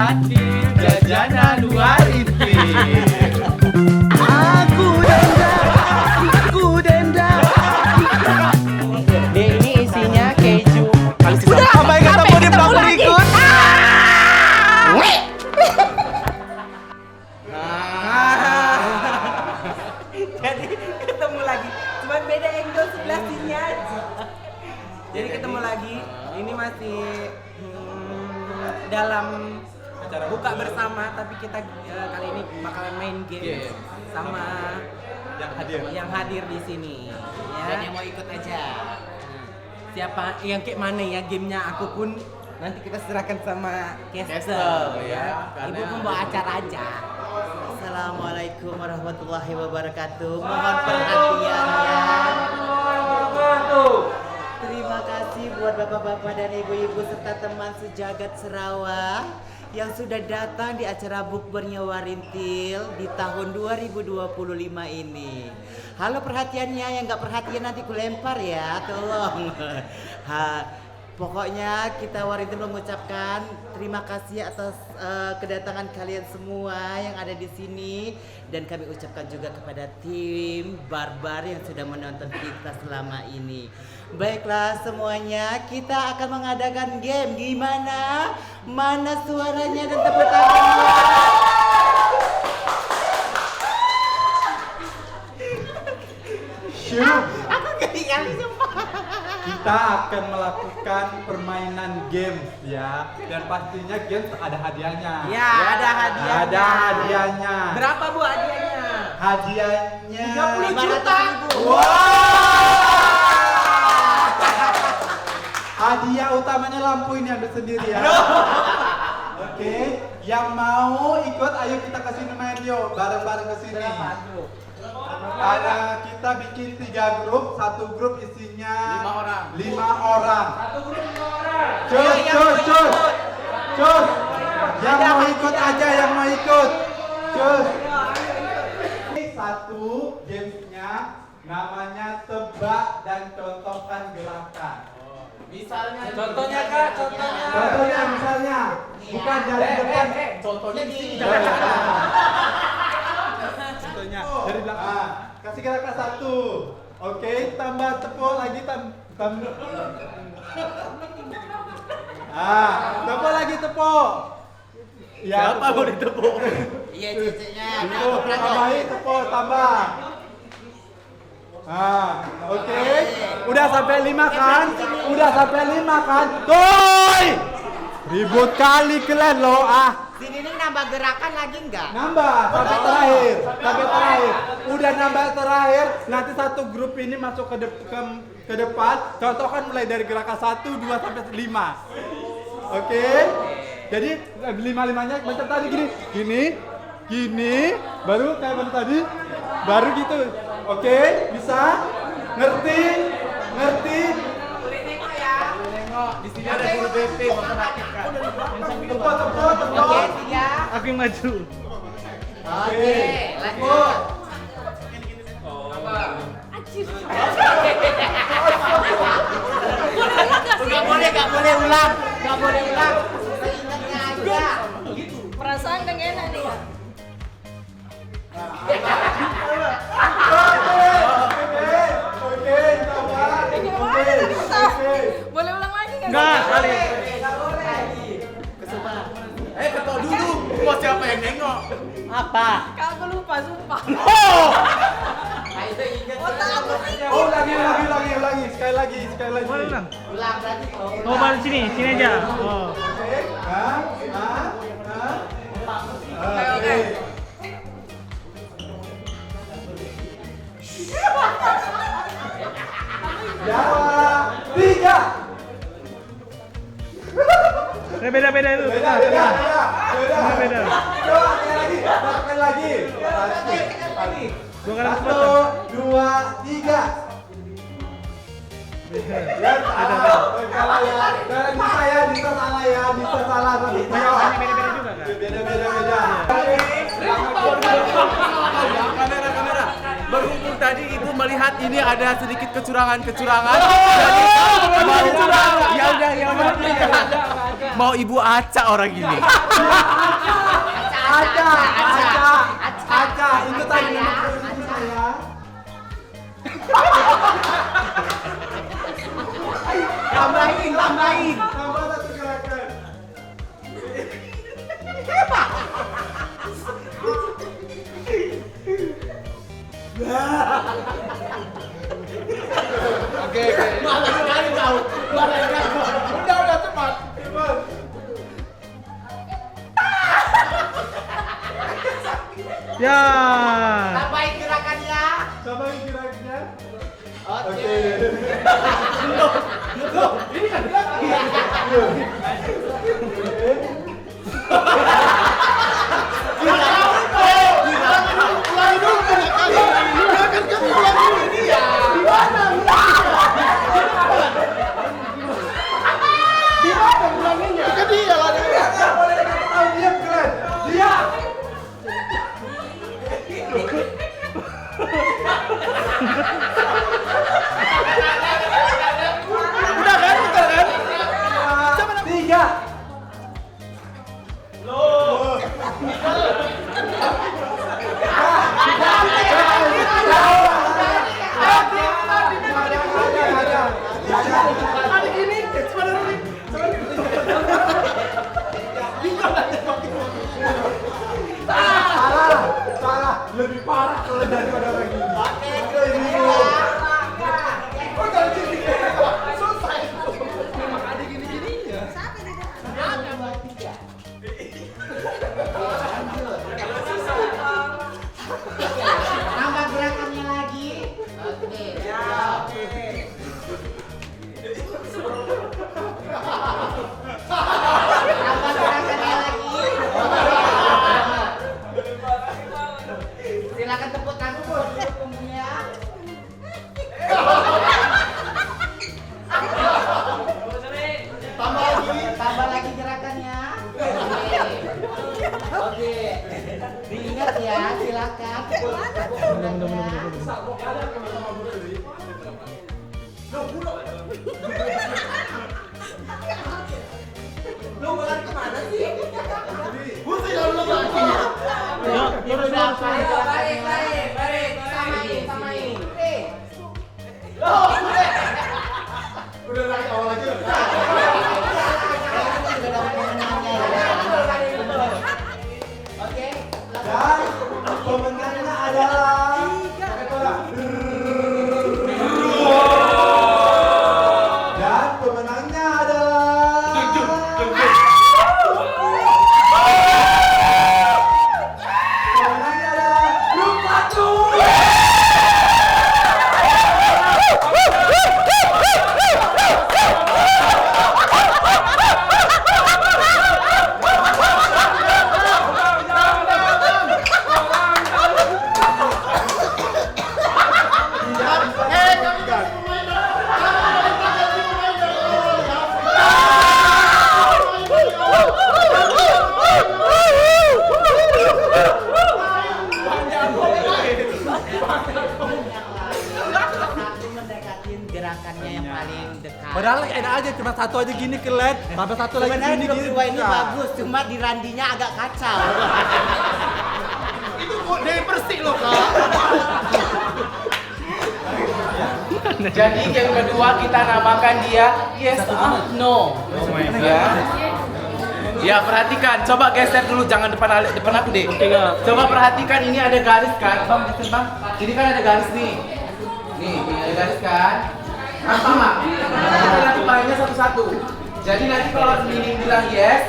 hadir jajanan warintir. Aku denda. Ini isinya keju. Udah, sampai ketemu di vlog berikut. Jadi ketemu lagi, cuma beda angle sebelah sini aja. Jadi ketemu lagi, ini masih dalam Acara buka bersama, tapi kita kali ini bakalan main game sama yang hadir di sini. Ya. Dan yang mau ikut aja. Siapa yang kayak mana ya gamenya, aku pun nanti kita serahkan sama Caster, Caster ya. Ibu pembawa acara aja. Assalamualaikum warahmatullahi wabarakatuh. Mohon perhatiannya. Terima kasih buat bapak-bapak dan ibu-ibu serta teman sejagat Sarawak yang sudah datang di acara bukbernya Warintil di tahun 2025 ini. Halo, perhatiannya, yang nggak perhatian nanti kulempar ya, tolong. Pokoknya kita Warintil mengucapkan terima kasih atas kedatangan kalian semua yang ada di sini, dan kami ucapkan juga kepada tim Barbar yang sudah menonton kita selama ini. Baiklah semuanya, kita akan mengadakan game. Gimana? Mana suaranya dan tepuk tangannya? Aku ketinggalan sumpah. Kita akan melakukan permainan games ya, dan pastinya games ada hadiahnya. Ya, ada hadiahnya. Ada hadiahnya. Berapa Bu hadiahnya? Hadiahnya 30 juta. Hadiah utamanya lampu ini ambil sendiri ya. Oke, yang mau ikut ayo kita ke sini main yuk, bareng-bareng ke sini. Ada kita bikin 3 grup, satu grup isinya 5 orang. Satu grup 5 orang. Cus. Yang mau ikut aja, yang mau ikut. Cus. Ini satu gamesnya namanya tebak dan contohkan gerakan. Misalnya Contohnya Kak, contohnya. Contohnya misalnya, bukan dari depan. contohnya di sini. Contohnya dari belakang. Kasih gerakan 1. Oke, tambah tepuk lagi tambah. Tepuk lagi tepuk. Ya, Siapa mau ditepuk? Iya, ceceknya. Tambahin tepuk, tambah. Oke. Udah sampai 5 kan? Udah sampai 5 kan? Toy! Ribut kali kalian loh, Sini nih nambah gerakan lagi enggak? Nambah sampai terakhir, Udah nambah terakhir, nanti satu grup ini masuk ke depan. Contohkan mulai dari gerakan 1, 2 sampai 5. Oke? Jadi 5-5-nya macam tadi gini, baru kayak mana tadi? Baru gitu. Oke, bisa? Ngerti? Di sini ada guru BP matematika. Tepuk. Oke, 3. Aku yang maju. Oke, lanjut. Gak boleh ulang. Seingatnya aja. Perasaan udah gak enak nih. Oke, tambah. Gimana tadi ketawa? Boleh ulang lagi nggak? Enggak, kali. Ketok dulu. Mau siapa yang nengok? Apa? Kak, aku lupa, sumpah. Otak aku sih. Oh, ulangi. Sekali lagi. Ulang berarti kalau Oh, balik sini aja. Oh. Oke. Oke. Jawab 3. Beda itu. Beda. Beda. Coba sekali lagi. Dua kali 1, 2, 3. Ya, salah ya. Bisa salah ya. Beda juga kan? Beda. Kamera. Berhubung tadi ibu melihat ini ada sedikit kecurangan-kecurangan. Jadi ya udah. Mau ibu acak orang ini. Aca, itu tadi nama saya. Tambahin. Tambah satu gerakan. Oke. Malah sekali tahu. Udah cepat. Ya. Tambahin gerakannya. Tambahin geraknya. Oke. Tiga. Salah, lebih parah kalau daripada orang ini. Tambah gerakannya lagi. Oke. Tambah gerakannya lagi. Silakan tepuk tangan buat pendukungnya. Tambah lagi gerakannya. Oke. Diingat ya, silakan. Lu bukan kemana sih? Itu udah apa? Samain. Udah dari awal aja. Oke. Dan pemenangnya adalah dan pemenangnya adalah grup 1. Mendekatin gerakannya yang paling dekat. Padahal enak aja, cuma satu aja gini kelet, tambah satu lagi Sebenarnya gini grup gini. dua ini bisa. bagus, cuma di randinya agak kacau. Itu kok dari Persik loh, Kak. Jadi game kedua kita namakan dia Yes No. Ya. Ya, perhatikan. Coba geser dulu, jangan depan aku deh. Coba perhatikan, ini ada garis kan? Bang, geser bang. Ini kan ada garis nih. Nih ada garis kan? Nampak nggak? Kita nanti mainnya satu-satu. Jadi nanti kalau Nining bilang yes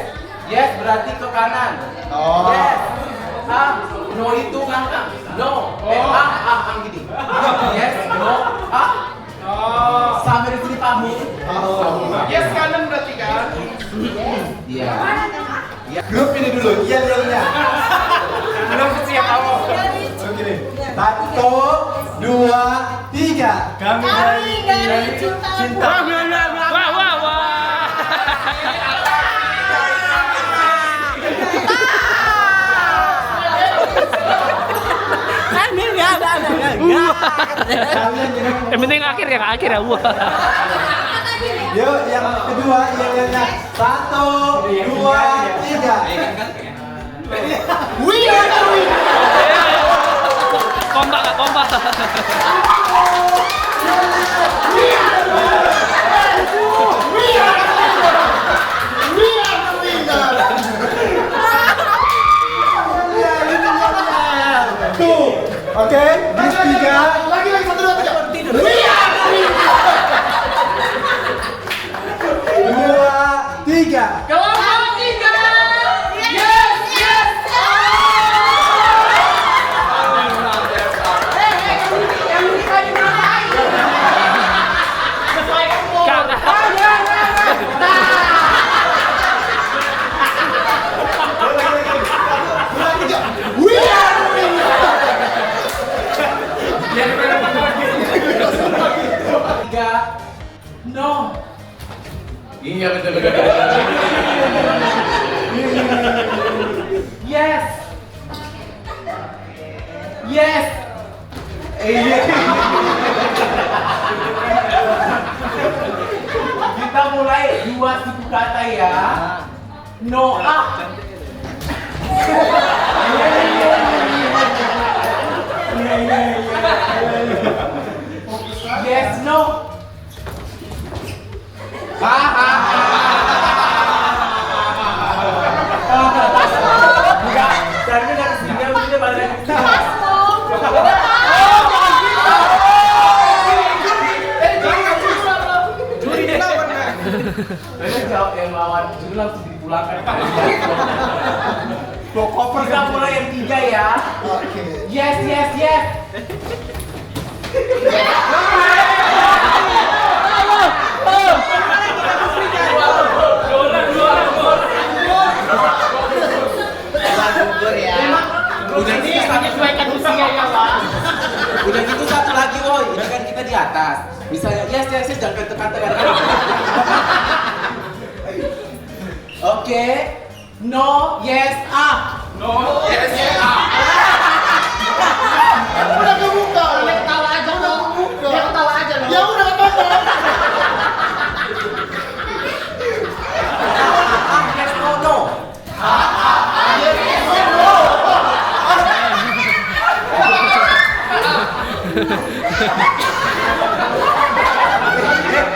berarti ke kanan. Yes. No itu ngangkang. No. Gini. Yes, no, sampai di sini paham. Yes kanan berarti kan? Iya. Grup ini dulu, iya. Belum siap awal. Oke. 1, 2, 3. Kami dari cinta. Ini enggak. Kalian jangan Yang penting akhir ya, akhir ya. Wah. Yuk, yang kedua, yang 1, 2, 3. We are the winner. Kompak nggak kompak? Tuh, oke, di 3. Lagi 1, 2, 3. We are the winner. 2, 3. Kelompok 3. Yes, yes. We are the winner. Tiga. No. Iya betul. Yes. Yes. Kita mulai 2 suku kata ya. No. Yes, no. Enggak, dari sini udah balik. Mereka jawab yang lawan, jadi langsung dipulangkan. Kita mulai yang 3 ya. Yes, yes, yes. Udah gitu menyesuaikan usia ya, Pak. Udah gitu satu lagi, woi. Ini kan kita di atas. Misalnya, yes, yes, yes, jangan tekan-tekan. Oke. No, yes, No, yes, yes, Udah kebuka. Dia ketawa aja dong. Dia ketawa aja dong. Ya udah apa-apa. Yes, no, no.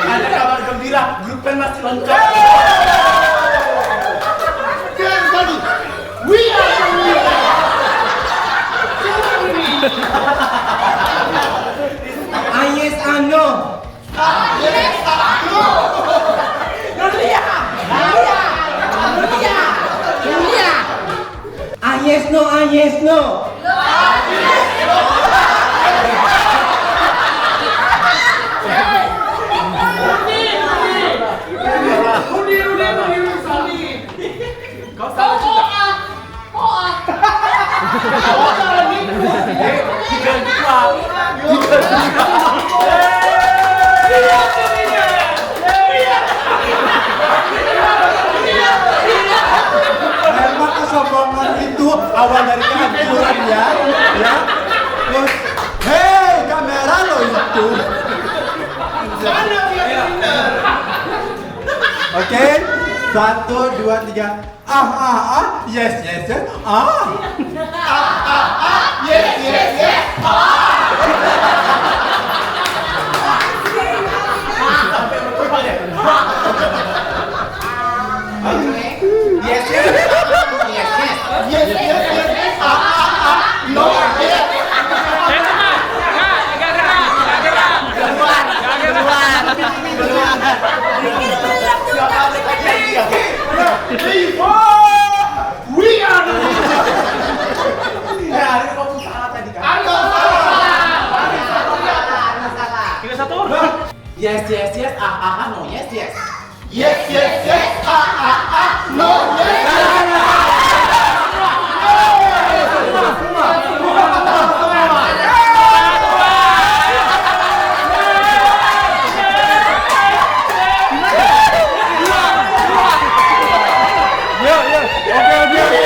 Ada kabar gembira, grup band masih lengkap. Sekali lagi. We are the winner. Yes, no. Yes, no. Dunia. Yes, no. Kau salah juga. Memang kesombongan itu awal dari kehancuran ya. Terus, hei kamera lo itu. Oke, 1, 2, 3. Yes, yes, yes. Yes, yes, yes. Yes, yes. Yes, yes. Yes, yes, yes. No, yes. We are the winner. Hari ini kamu salah tadi kan? Yes, yes, yes. No, yes, yes. Yes, yes, yes. No, yes. Oke.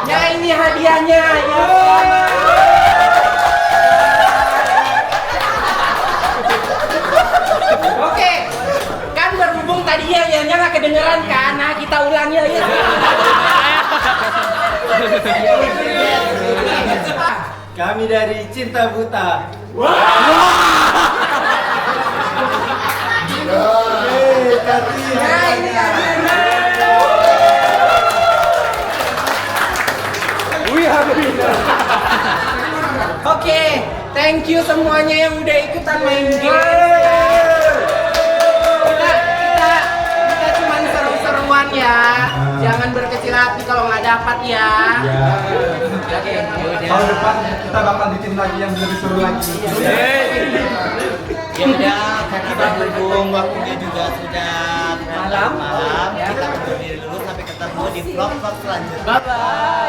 Ya ini hadiahnya ya. Oke, kan berhubung tadi ya nggak kedengeran kan? Nah kita ulang ya. Kami dari Cinta Buta. Oke, thank you semuanya yang udah ikutan main game. Kita cuman seru-seruan ya. Jangan berkecil hati kalau nggak dapat ya. Oke, Tahun depan kita bakal bikin lagi yang lebih seru lagi. Ya udah, karena berhubung waktunya juga sudah malam. Kita undur diri dulu sampai ketemu di vlog selanjutnya. bye bye.